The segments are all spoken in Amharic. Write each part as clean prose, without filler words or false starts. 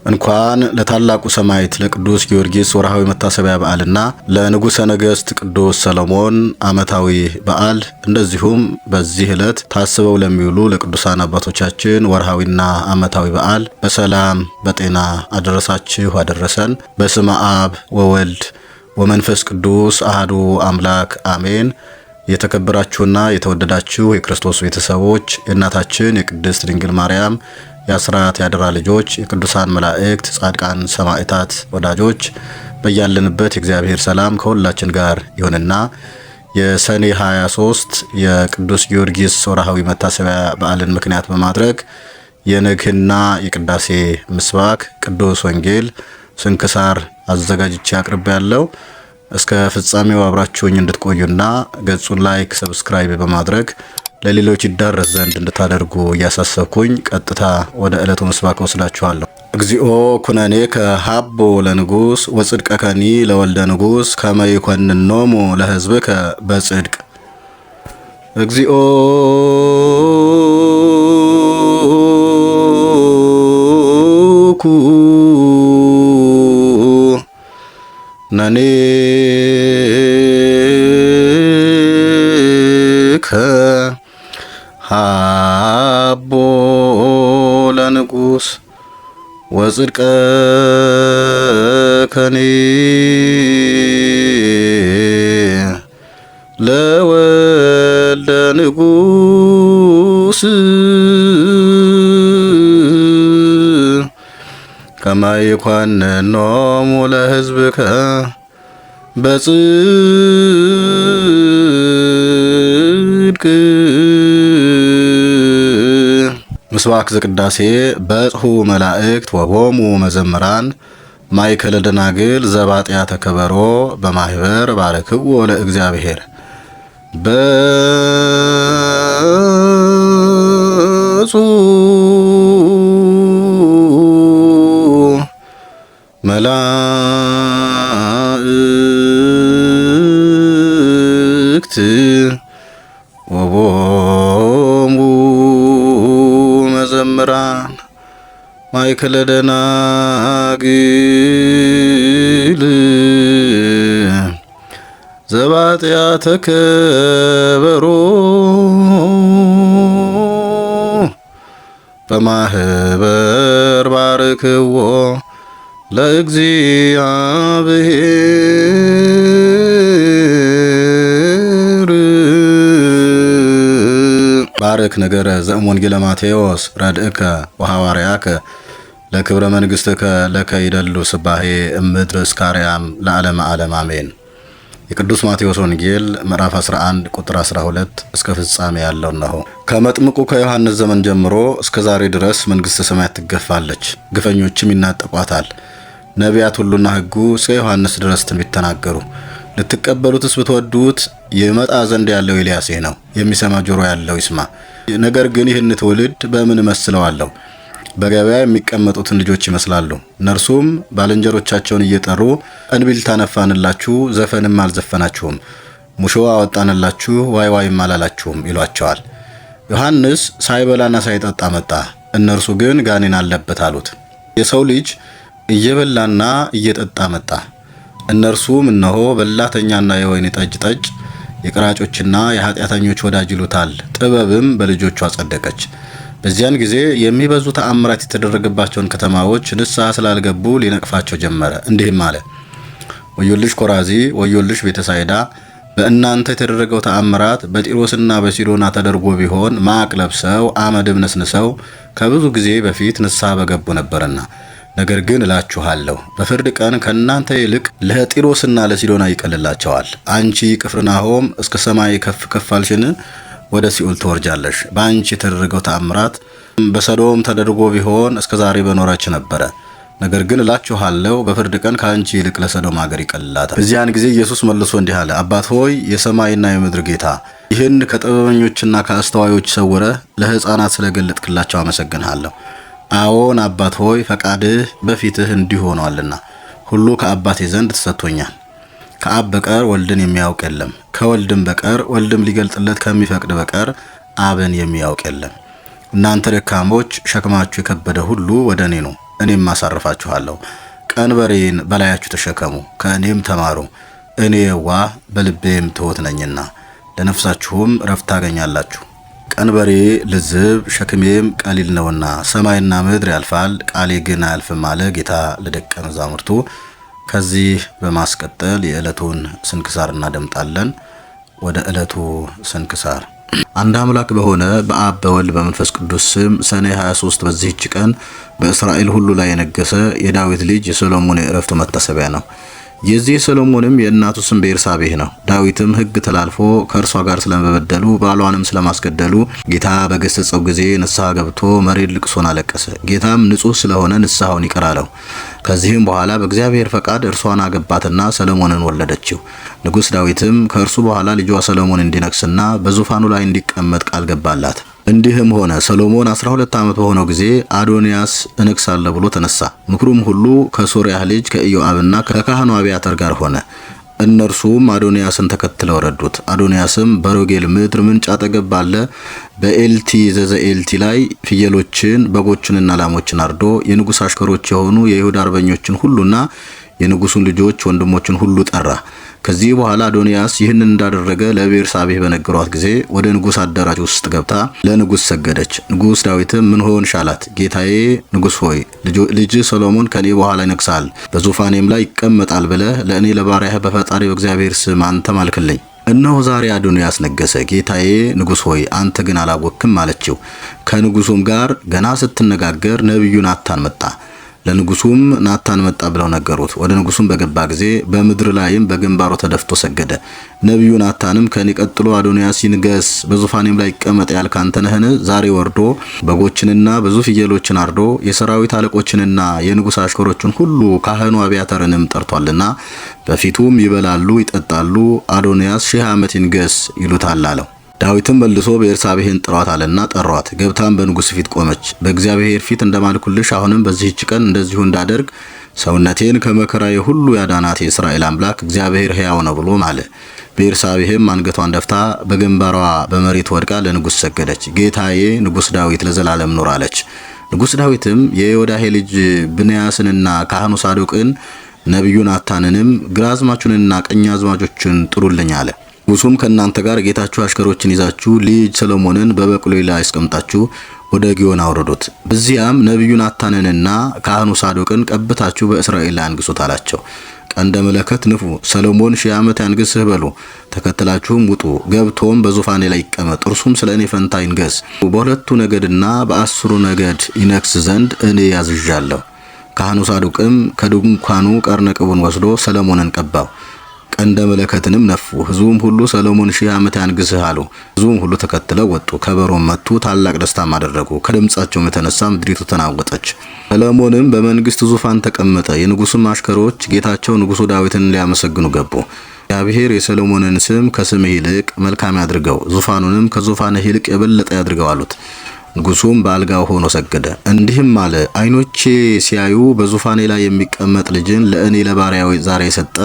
እንኳን ለታላቁ ሰማዕት ለቅዱስ ጊዮርጊስ ወርሃዊ መታሰቢያ በዓልና ለንጉሠ ነገሥት ቅዱስ ሰሎሞን ዓመታዊ በዓል እንደዚሁም በዚህ ዕለት ታስበው ለሚውሉ ለቅዱሳን አባቶቻችን ወርሃዊና ዓመታዊ በዓል በሰላም በጤና አደረሳችሁ አደረሰን። በስመ አብ ወወልድ ወመንፈስ ቅዱስ አሐዱ አምላክ አሜን። የተከበራችሁና የተወደዳችሁ የክርስቶስ ቤተሰቦች የእናታችን የቅድስት ድንግል ማርያም የአስራት ያደራ ልጆች የቅዱሳን መላእክት ጻድቃን ሰማዕታት ወዳጆች በያለንበት የእግዚአብሔር ሰላም ከሁላችን ጋር ይሁንና የሰኔ 23 የቅዱስ ጊዮርጊስ ወርሃዊ መታሰቢያ በዓልን ምክንያት በማድረግ የንግህና የቅዳሴ ምስባክ ቅዱስ ወንጌል ስንክሳር አዘጋጅቼ አቅርቤያለሁ። እስከ ፍጻሜው አብራችሁኝ እንድትቆዩና ገጹን ላይክ ሰብስክራይብ በማድረግ ለሌሎች ይዳረስ ዘንድ እንድታደርጉ እያሳሰብኩኝ ቀጥታ ወደ ዕለቱ ምስባክ ወስዳችኋለሁ። እግዚኦ ኩነኔከ ሀቦ ለንጉሥ ወጽድቀከኒ ለወልደ ንጉሥ ከመ ይኮንኖሙ ለሕዝብከ በጽድቅ። እግዚኦ ኩነኔከ ሀቦ ለንጉሥ ወጽድቀከኒ ለወልደ ንጉሥ ከመ ይኮንኖሙ ለሕዝብከ በጽድቅ። ምስባክ ዘቅዳሴ በጽሑ መላእክት ወቦሙ መዘምራን ማእከለ ደናግል ዘባጥያተ ከበሮ በማህበር ባረክዎ ለእግዚአብሔር። በጽሑ መላእክት ወቦሙ መዘምራን ማእከለ ደናግል ዘባጥያተ ከበሮ በማህበር ባርክዎ ለእግዚአብሔር። ባርክ ነገረ ዘእም ወንጌለ ማቴዎስ ረድእከ ወሐዋርያከ ለክብረ መንግሥትከ ለከ ይደሉ ስባሄ እምድር እስከ አርያም ለዓለመ ዓለም አሜን። የቅዱስ ማቴዎስ ወንጌል ምዕራፍ 11 ቁጥር 12 እስከ ፍጻሜ ያለው ነው። ከመጥምቁ ከዮሐንስ ዘመን ጀምሮ እስከ ዛሬ ድረስ መንግሥተ ሰማያት ትገፋለች፣ ግፈኞችም ይናጠቋታል። ነቢያት ሁሉና ሕጉ እስከ ዮሐንስ ድረስ ትንቢት ተናገሩ። ልትቀበሉትስ ብትወዱት ይመጣ ዘንድ ያለው ኤልያስ ነው። የሚሰማ ጆሮ ያለው ይስማ። ነገር ግን ይህን ትውልድ በምን እመስለዋለሁ? በገበያ የሚቀመጡትን ልጆች ይመስላሉ። እነርሱም ባልንጀሮቻቸውን እየጠሩ እንቢልታ ነፋንላችሁ፣ ዘፈንም አልዘፈናችሁም፣ ሙሾ አወጣንላችሁ፣ ዋይ ዋይም አላላችሁም ይሏቸዋል። ዮሐንስ ሳይበላና ሳይጠጣ መጣ፣ እነርሱ ግን ጋኔን አለበት አሉት። የሰው ልጅ እየበላና እየጠጣ መጣ፣ እነርሱም እነሆ በላተኛና የወይን ጠጅ የቀራጮችና የኃጢአተኞች ወዳጅ ይሉታል። ጥበብም በልጆቿ ጸደቀች። በዚያን ጊዜ የሚበዙ ተአምራት የተደረገባቸውን ከተማዎች ንስሐ ስላልገቡ ሊነቅፋቸው ጀመረ። እንዲህም አለ፣ ወዮልሽ ኮራዚ፣ ወዮልሽ ቤተሳይዳ! በእናንተ የተደረገው ተአምራት በጢሮስና በሲዶና ተደርጎ ቢሆን ማቅ ለብሰው አመድም ነስንሰው ከብዙ ጊዜ በፊት ንስሐ በገቡ ነበርና። ነገር ግን እላችኋለሁ በፍርድ ቀን ከእናንተ ይልቅ ለጢሮስና ለሲዶና ይቀልላቸዋል። አንቺ ቅፍርናሆም እስከ ሰማይ ከፍ ከፍ አልሽን? ወደ ሲኦል ትወርጃለሽ። በአንቺ የተደረገው ተአምራት በሰዶም ተደርጎ ቢሆን እስከ ዛሬ በኖረች ነበረ። ነገር ግን እላችኋለሁ በፍርድ ቀን ከአንቺ ይልቅ ለሰዶም ሀገር ይቀልላታል። በዚያን ጊዜ ኢየሱስ መልሶ እንዲህ አለ፣ አባት ሆይ የሰማይና የምድር ጌታ ይህን ከጥበበኞችና ከአስተዋዮች ሰውረህ ለሕፃናት ስለገለጥክላቸው አመሰግንሃለሁ። አዎን አባት ሆይ ፈቃድህ በፊትህ እንዲሁ ሆኗልና ሁሉ ከአባቴ ዘንድ ተሰጥቶኛል። ከአብ በቀር ወልድን የሚያውቅ የለም፣ ከወልድም በቀር ወልድም ሊገልጥለት ከሚፈቅድ በቀር አብን የሚያውቅ የለም። እናንተ ደካሞች ሸክማችሁ የከበደ ሁሉ ወደ እኔ ኑ፣ እኔም አሳርፋችኋለሁ። ቀንበሬን በላያችሁ ተሸከሙ፣ ከእኔም ተማሩ፣ እኔ የዋህ በልቤም ትሑት ነኝና ለነፍሳችሁም ረፍት ታገኛላችሁ። ቀንበሬ ልዝብ ሸክሜም ቀሊል ነውና፣ ሰማይና ምድር ያልፋል ቃሌ ግን አያልፍም አለ ጌታ ለደቀ መዛሙርቱ። ከዚህ በማስቀጠል የዕለቱን ስንክሳር እናደምጣለን። ወደ ዕለቱ ስንክሳር። አንድ አምላክ በሆነ በአብ በወልድ በመንፈስ ቅዱስ ስም ሰኔ 23 በዚህች ቀን በእስራኤል ሁሉ ላይ የነገሰ የዳዊት ልጅ የሰሎሞን የዕረፍቱ መታሰቢያ ነው። የዚህ ሰሎሞንም የእናቱ ስም ቤርሳቤህ ነው። ዳዊትም ሕግ ተላልፎ ከእርሷ ጋር ስለመበደሉ ባሏንም ስለማስገደሉ ጌታ በገሰጸው ጊዜ ንስሐ ገብቶ መሪር ልቅሶን አለቀሰ። ጌታም ንጹሕ ስለሆነ ንስሐውን ይቅር አለው። ከዚህም በኋላ በእግዚአብሔር ፈቃድ እርሷን አገባትና ሰሎሞንን ወለደችው። ንጉሥ ዳዊትም ከእርሱ በኋላ ልጇ ሰሎሞን እንዲነግስና በዙፋኑ ላይ እንዲቀመጥ ቃል ገባላት። እንዲህም ሆነ፣ ሰሎሞን 12 ዓመት በሆነው ጊዜ አዶንያስ እነግሳለሁ ብሎ ተነሳ። ምክሩም ሁሉ ከሶርያ ልጅ ከኢዮአብና ከካህኑ አብያተር ጋር ሆነ። እነርሱም አዶንያስን ተከትለው ረዱት። አዶንያስም በሮጌል ምድር ምንጭ አጠገብ ባለ በኤልቲ ዘዘኤልቲ ላይ ፍየሎችን በጎችንና ላሞችን አርዶ የንጉሥ አሽከሮች የሆኑ የይሁዳ አርበኞችን ሁሉና የንጉሱን ልጆች ወንድሞችን ሁሉ ጠራ። ከዚህ በኋላ አዶንያስ ይህንን እንዳደረገ ለቤርሳቤህ በነገሯት ጊዜ ወደ ንጉሥ አዳራሽ ውስጥ ገብታ ለንጉሥ ሰገደች። ንጉሥ ዳዊትም ምን ሆንሽ አላት። ጌታዬ ንጉሥ ሆይ ልጅ ሰሎሞን ከኔ በኋላ ይነግሳል፣ በዙፋኔም ላይ ይቀመጣል ብለህ ለእኔ ለባሪያህ በፈጣሪ በእግዚአብሔር ስም አንተ ማልክልኝ። እነሆ ዛሬ አዶንያስ ነገሰ። ጌታዬ ንጉሥ ሆይ አንተ ግን አላወቅም አለችው። ከንጉሱም ጋር ገና ስትነጋገር ነቢዩ ናታን መጣ። ለንጉሱም ናታን መጣ ብለው ነገሩት። ወደ ንጉሱም በገባ ጊዜ በምድር ላይም በግንባሩ ተደፍቶ ሰገደ። ነቢዩ ናታንም ከኔ ቀጥሎ አዶንያስ ይንገስ፣ በዙፋኔም ላይ ይቀመጥ ያልክ አንተ ነህን? ዛሬ ወርዶ በጎችንና ብዙ ፍየሎችን አርዶ የሰራዊት አለቆችንና የንጉሥ አሽከሮችን ሁሉ ካህኑ አብያተርንም ጠርቷልና በፊቱም ይበላሉ ይጠጣሉ፣ አዶንያስ 1000 ዓመት ይንገስ ይሉታል አለው። ዳዊትም መልሶ ቤርሳቤህን ጥሯት አለና ጠሯት። ገብታም በንጉሥ ፊት ቆመች። በእግዚአብሔር ፊት እንደማልኩልሽ አሁንም በዚህች ቀን እንደዚሁ እንዳደርግ ሰውነቴን ከመከራዬ ሁሉ ያዳናት የእስራኤል አምላክ እግዚአብሔር ሕያው ነው ብሎ ማለ። ቤርሳቤህም አንገቷን ደፍታ በግንባሯ በመሬት ወድቃ ለንጉሥ ሰገደች። ጌታዬ ንጉሥ ዳዊት ለዘላለም ኑር አለች። ንጉሥ ዳዊትም የዮዳሄ ልጅ ብንያስንና ካህኑ ሳዶቅን ነቢዩ ናታንንም ግራዝማቹንና ቀኛዝማቾችን ጥሩልኝ አለ። ንጉሡም ከእናንተ ጋር ጌታችሁ አሽከሮችን ይዛችሁ ልጅ ሰሎሞንን በበቅሎ ላይ አስቀምጣችሁ ወደ ግዮን አውርዱት። በዚያም ነቢዩ ናታንንና ካህኑ ሳዶቅን ቀብታችሁ በእስራኤል ላይ አንግሱት አላቸው። ቀንደ መለከት ንፉ፣ ሰሎሞን 1000 ዓመት ያንግስህ በሉ። ተከትላችሁም ውጡ፣ ገብቶም በዙፋኔ ላይ ይቀመጥ፣ እርሱም ስለ እኔ ፈንታ ይንገስ። በሁለቱ ነገድና በ10 ነገድ ይነግስ ዘንድ እኔ ያዝዣለሁ። ካህኑ ሳዶቅም ከድንኳኑ ቀርነቅቡን ወስዶ ሰሎሞንን ቀባው። ቀንደ መለከትንም ነፉ። ሕዝቡም ሁሉ ሰሎሞን 1000 ዓመት ያንግስህ አሉ። ሕዝቡም ሁሉ ተከትለው ወጡ፣ ከበሮም መቱ፣ ታላቅ ደስታም አደረጉ። ከድምጻቸውም የተነሳ ምድሪቱ ተናወጠች። ሰሎሞንም በመንግስት ዙፋን ተቀመጠ። የንጉሱም አሽከሮች ጌታቸው ንጉሱ ዳዊትን ሊያመሰግኑ ገቡ። እግዚአብሔር የሰሎሞንን ስም ከስምህ ይልቅ መልካም ያድርገው፣ ዙፋኑንም ከዙፋንህ ይልቅ የበለጠ ያድርገው አሉት። ንጉሱም በአልጋው ሆኖ ሰገደ፣ እንዲህም አለ። ዓይኖቼ ሲያዩ በዙፋኔ ላይ የሚቀመጥ ልጅን ለእኔ ለባሪያው ዛሬ የሰጠ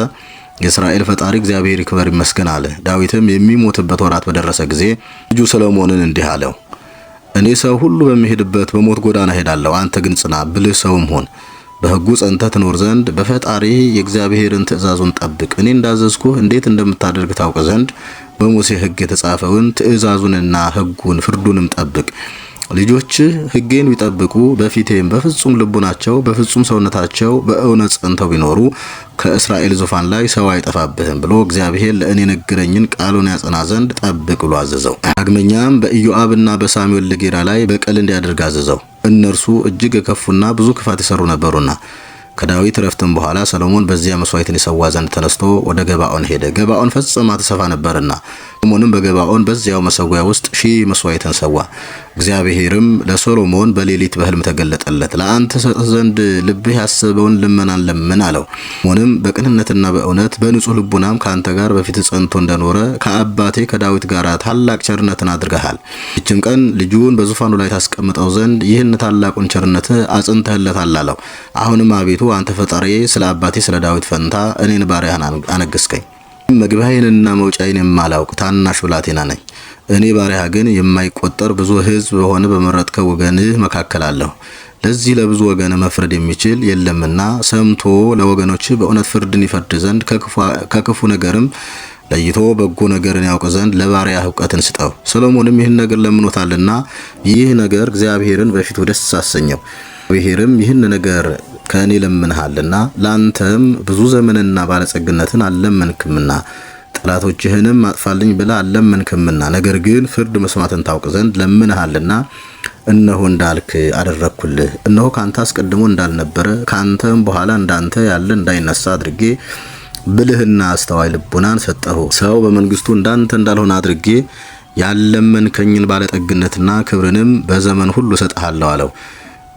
የእስራኤል ፈጣሪ እግዚአብሔር ይክበር ይመስገን አለ። ዳዊትም የሚሞትበት ወራት በደረሰ ጊዜ ልጁ ሰሎሞንን እንዲህ አለው፣ እኔ ሰው ሁሉ በሚሄድበት በሞት ጎዳና ሄዳለሁ፣ አንተ ግን ጽና፣ ብልህ ሰውም ሁን። በሕጉ ጸንተህ ትኖር ዘንድ በፈጣሪ የእግዚአብሔርን ትእዛዙን ጠብቅ። እኔ እንዳዘዝኩህ እንዴት እንደምታደርግ ታውቅ ዘንድ በሙሴ ሕግ የተጻፈውን ትእዛዙንና ሕጉን ፍርዱንም ጠብቅ። ልጆችህ ሕጌን ቢጠብቁ በፊቴም በፍጹም ልቡናቸው በፍጹም ሰውነታቸው በእውነት ጸንተው ቢኖሩ ከእስራኤል ዙፋን ላይ ሰው አይጠፋብህም ብሎ እግዚአብሔር ለእኔ ነገረኝን ቃሉን ያጸና ዘንድ ጠብቅ ብሎ አዘዘው። ዳግመኛም በኢዮአብና በሳሙኤል ልጌራ ላይ በቀል እንዲያደርግ አዘዘው። እነርሱ እጅግ የከፉና ብዙ ክፋት የሰሩ ነበሩና። ከዳዊት ረፍትም በኋላ ሰሎሞን በዚያ መስዋዕትን ይሰዋ ዘንድ ተነስቶ ወደ ገባኦን ሄደ። ገባኦን ፈጽማ ተሰፋ ነበርና ሰሎሞንም በገባኦን በዚያው መሰዊያ ውስጥ 1000 መስዋዕትን ሰዋ። እግዚአብሔርም ለሰሎሞን በሌሊት በሕልም ተገለጠለት። ለአንተ ሰጥህ ዘንድ ልብህ ያሰበውን ልመናን ለምን አለው። ሰሎሞንም በቅንነትና በእውነት በንጹህ ልቡናም ከአንተ ጋር በፊት ጸንቶ እንደኖረ ከአባቴ ከዳዊት ጋር ታላቅ ቸርነትን አድርገሃል። ይህችም ቀን ልጁን በዙፋኑ ላይ ታስቀምጠው ዘንድ ይህን ታላቁን ቸርነትህ አጽንተህለታል አለው። አሁንም አቤቱ አንተ ፈጣሪዬ ስለ አባቴ ስለ ዳዊት ፈንታ እኔን ባሪያህን አነገስከኝ። መግቢያዬንና መውጫዬን የማላውቅ ታናሽ ብላቴና ነኝ። እኔ ባሪያህ ግን የማይቆጠር ብዙ ሕዝብ በሆነ በመረጥከው ወገንህ መካከል አለሁ። ለዚህ ለብዙ ወገን መፍረድ የሚችል የለምና ሰምቶ ለወገኖች በእውነት ፍርድን ይፈርድ ዘንድ ከክፉ ነገርም ለይቶ በጎ ነገርን ያውቅ ዘንድ ለባሪያ ዕውቀትን ስጠው። ሰሎሞንም ይህን ነገር ለምኖታልና ይህ ነገር እግዚአብሔርን በፊቱ ደስ አሰኘው። እግዚአብሔርም ይህን ነገር ከእኔ ለምንሃልና ላንተም ብዙ ዘመንና ባለጸግነትን አልለመንክምና ጠላቶችህንም አጥፋልኝ ብለህ አልለመንክምና ነገር ግን ፍርድ መስማትን ታውቅ ዘንድ ለምንሃልና እነሆ እንዳልክ አደረግኩልህ። እነሆ ካንተ አስቀድሞ እንዳልነበረ ካንተም በኋላ እንዳንተ ያለ እንዳይነሳ አድርጌ ብልህና አስተዋይ ልቡናን ሰጠሁ። ሰው በመንግስቱ እንዳንተ እንዳልሆነ አድርጌ ያለመንከኝን ባለጠግነትና ክብርንም በዘመን ሁሉ ሰጥሃለሁ አለው።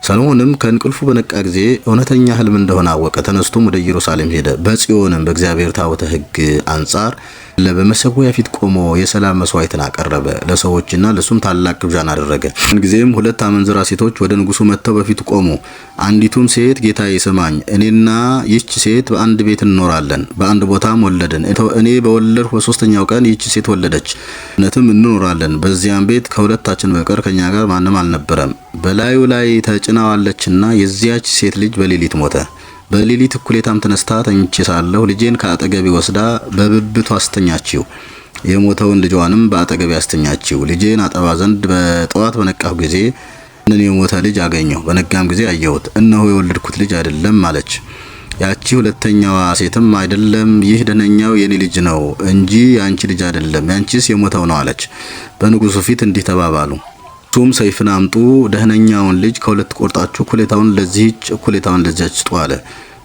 ሰሎሞንም ከእንቅልፉ በነቃ ጊዜ እውነተኛ ህልም እንደሆነ አወቀ። ተነስቶም ወደ ኢየሩሳሌም ሄደ። በጽዮንም በእግዚአብሔር ታቦተ ሕግ አንጻር በመሰዊያ ፊት ቆሞ የሰላም መስዋዕትን አቀረበ። ለሰዎችና ለሱም ታላቅ ግብዣን አደረገ። ጊዜም 2 አመንዝራ ሴቶች ወደ ንጉሱ መጥተው በፊቱ ቆሙ። አንዲቱም ሴት ጌታዬ ስማኝ፣ እኔና ይህች ሴት በአንድ ቤት እንኖራለን፣ በአንድ ቦታም ወለድን። እኔ በወለድሁ በ3ኛው ቀን ይህች ሴት ወለደች። እውነትም እንኖራለን። በዚያም ቤት ከሁለታችን በቀር ከኛ ጋር ማንም አልነበረም። በላዩ ላይ ተጭናዋለችና የዚያች ሴት ልጅ በሌሊት ሞተ። በሌሊት እኩሌታም ተነስታ ተኝቼ ሳለሁ ልጄን ከአጠገቤ ወስዳ በብብቷ አስተኛችው። የሞተውን ልጇንም በአጠገቤ አስተኛችው። ልጄን አጠባ ዘንድ በጠዋት በነቃሁ ጊዜ የሞተ ልጅ አገኘሁ። በነጋም ጊዜ አየሁት፣ እነሆ የወለድኩት ልጅ አይደለም አለች። ያቺ ሁለተኛዋ ሴትም አይደለም፣ ይህ ደህነኛው የኔ ልጅ ነው እንጂ ያንቺ ልጅ አይደለም፣ ያንቺስ የሞተው ነው አለች። በንጉሱ ፊት እንዲህ ተባባሉ። እሱም ሰይፍን አምጡ፣ ደህነኛውን ልጅ ከሁለት ቆርጣችሁ እኩሌታውን ለዚህች እኩሌታውን ለዚያች ስጡ አለ።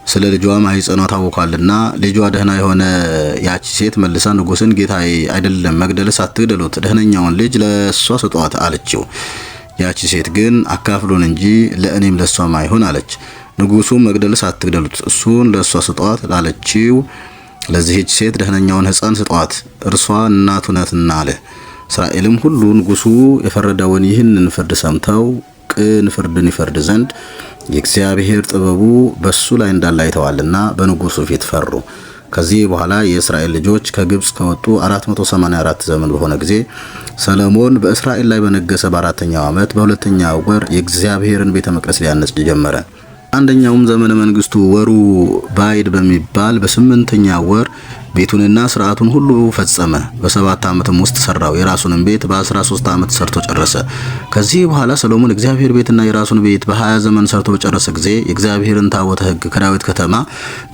ስለ ልጇ ማኅፀኗ ታውቋልና ልጇ ደህና የሆነ ያቺ ሴት መልሳ ንጉስን ጌታዬ አይደለም መግደልስ አትግደሉት፣ ደህነኛውን ልጅ ለሷ ስጧት አለችው። ያቺ ሴት ግን አካፍሉን እንጂ ለእኔም ለሷም አይሁን አለች። ንጉሱም መግደልስ አትግደሉት፣ እሱን ለሷ ስጧት ላለችው ለዚህች ሴት ደህነኛውን ሕፃን ስጧት፣ እርሷ እናቱ ናትና አለ። እስራኤልም ሁሉ ንጉሱ የፈረደውን ይህንን ፍርድ ሰምተው ቅን ፍርድን ይፈርድ ዘንድ የእግዚአብሔር ጥበቡ በሱ ላይ እንዳለ አይተዋልና በንጉሱ ፊት ፈሩ። ከዚህ በኋላ የእስራኤል ልጆች ከግብጽ ከወጡ 484 ዘመን በሆነ ጊዜ ሰሎሞን በእስራኤል ላይ በነገሰ በ4ኛው ዓመት በ2ኛው ወር የእግዚአብሔርን ቤተ መቅደስ ሊያነጽ ጀመረ። አንደኛውም ዘመነ መንግስቱ ወሩ ባይድ በሚባል በ8ኛው ወር ቤቱንና ስርዓቱን ሁሉ ፈጸመ። በ7 ዓመትም ውስጥ ሰራው። የራሱንም ቤት በ13 ዓመት ሰርቶ ጨረሰ። ከዚህ በኋላ ሰሎሞን እግዚአብሔር ቤትና የራሱን ቤት በ20 ዘመን ሰርቶ በጨረሰ ጊዜ የእግዚአብሔርን ታቦተ ሕግ ከዳዊት ከተማ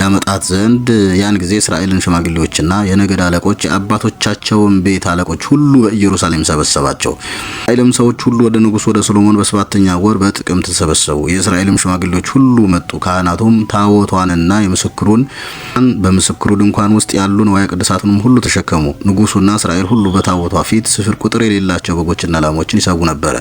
ያመጣት ዘንድ ያን ጊዜ እስራኤልን ሽማግሌዎችና የነገድ አለቆች የአባቶቻቸውን ቤት አለቆች ሁሉ በኢየሩሳሌም ሰበሰባቸው። እስራኤልም ሰዎች ሁሉ ወደ ንጉሱ ወደ ሰሎሞን በ7ኛው ወር በጥቅምት ተሰበሰቡ። የእስራኤልም ሽማግሌዎች ሁሉ መጡ። ካህናቱም ታቦቷንና የምስክሩን በምስክሩ ድንኳን ውስጥ ያሉ ንዋየ ቅድሳቱንም ሁሉ ተሸከሙ። ንጉሱና እስራኤል ሁሉ በታቦቷ ፊት ስፍር ቁጥር የሌላቸው በጎችና ላሞችን ይሰዉ ነበር።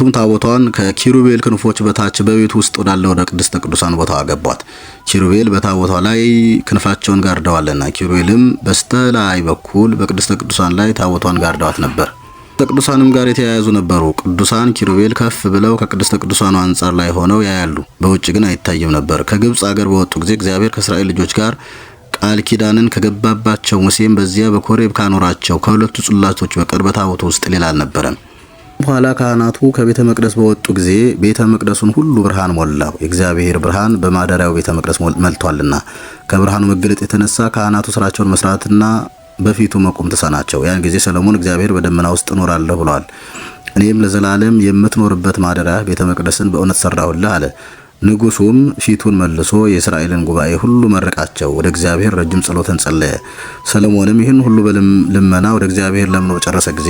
ታቦቷን ከኪሩቤል ክንፎች በታች በቤቱ ውስጥ ወዳለው ወደ ቅድስተ ቅዱሳን ቦታ አገቧት። ኪሩቤል በታቦቷ ላይ ክንፋቸውን ጋርደዋልና ኪሩቤልም በስተላይ በኩል በቅድስተ ቅዱሳን ላይ ታቦቷን ጋርደዋት ነበር። ከቅዱሳንም ጋር የተያያዙ ነበሩ። ቅዱሳን ኪሩቤል ከፍ ብለው ከቅድስተ ቅዱሳኑ አንጻር ላይ ሆነው ያያሉ፣ በውጭ ግን አይታይም ነበር። ከግብጽ አገር በወጡ ጊዜ እግዚአብሔር ከእስራኤል ልጆች ጋር ቃል ኪዳንን ከገባባቸው ሙሴም በዚያ በኮሬብ ካኖራቸው ከሁለቱ ጽላቶች በቀር በታቦቱ ውስጥ ሌላ አልነበረም። በኋላ ካህናቱ ከቤተ መቅደስ በወጡ ጊዜ ቤተ መቅደሱን ሁሉ ብርሃን ሞላው። የእግዚአብሔር ብርሃን በማደሪያው ቤተ መቅደስ መልቷልና ከብርሃኑ መገለጥ የተነሳ ካህናቱ ስራቸውን መስራትና በፊቱ መቆም ተሳናቸው። ያን ጊዜ ሰሎሞን እግዚአብሔር በደመና ውስጥ እኖራለሁ ብሏል፣ እኔም ለዘላለም የምትኖርበት ማደሪያ ቤተ መቅደስን በእውነት ሰራሁልህ አለ። ንጉሱም ፊቱን መልሶ የእስራኤልን ጉባኤ ሁሉ መረቃቸው። ወደ እግዚአብሔር ረጅም ጸሎትን ጸለየ። ሰሎሞንም ይህን ሁሉ በልመና ወደ እግዚአብሔር ለምኖ በጨረሰ ጊዜ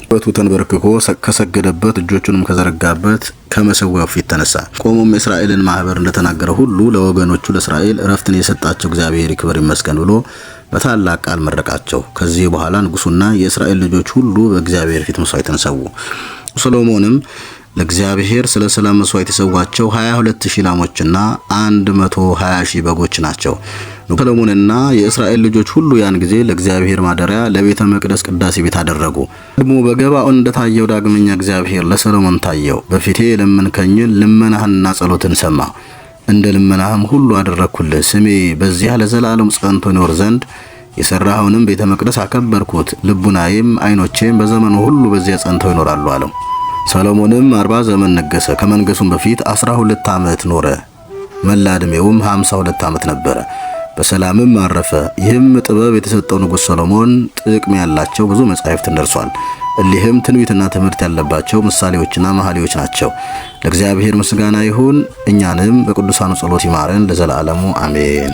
በቱ ተንበርክኮ ከሰገደበት እጆቹንም ከዘረጋበት ከመሰዊያው ፊት ተነሳ። ቆሞም የእስራኤልን ማህበር እንደተናገረ ሁሉ ለወገኖቹ ለእስራኤል እረፍትን የሰጣቸው እግዚአብሔር ይክበር ይመስገን ብሎ በታላቅ ቃል መረቃቸው። ከዚህ በኋላ ንጉሱና የእስራኤል ልጆች ሁሉ በእግዚአብሔር ፊት መስዋዕትን ሰዉ። ሰሎሞንም ለእግዚአብሔር ስለ ሰላም መስዋዕት የሰዋቸው 22000 ላሞችና 120,000 በጎች ናቸው። ሰሎሞንና የእስራኤል ልጆች ሁሉ ያን ጊዜ ለእግዚአብሔር ማደሪያ ለቤተ መቅደስ ቅዳሴ ቤት አደረጉ። ደግሞ በገባኦን እንደታየው ዳግመኛ እግዚአብሔር ለሰሎሞን ታየው። በፊቴ የለመንከኝን ልመናህንና ጸሎትን ሰማ፣ እንደ ልመናህም ሁሉ አደረግኩልህ። ስሜ በዚያ ለዘላለም ጸንቶ ይኖር ዘንድ የሰራኸውንም ቤተ መቅደስ አከበርኩት። ልቡናዬም ዓይኖቼም በዘመኑ ሁሉ በዚያ ጸንተው ይኖራሉ አለው። ሰሎሞንም 40 ዘመን ነገሰ። ከመንገሱም በፊት 12 ዓመት ኖረ። መላ ዕድሜውም 52 ዓመት ነበረ። በሰላምም አረፈ። ይህም ጥበብ የተሰጠው ንጉሥ ሰሎሞን ጥቅም ያላቸው ብዙ መጻሕፍትን ደርሷል። እሊህም ትንቢትና ትምህርት ያለባቸው ምሳሌዎችና መሐሌዎች ናቸው። ለእግዚአብሔር ምስጋና ይሁን። እኛንም በቅዱሳኑ ጸሎት ይማረን ለዘላለሙ አሜን።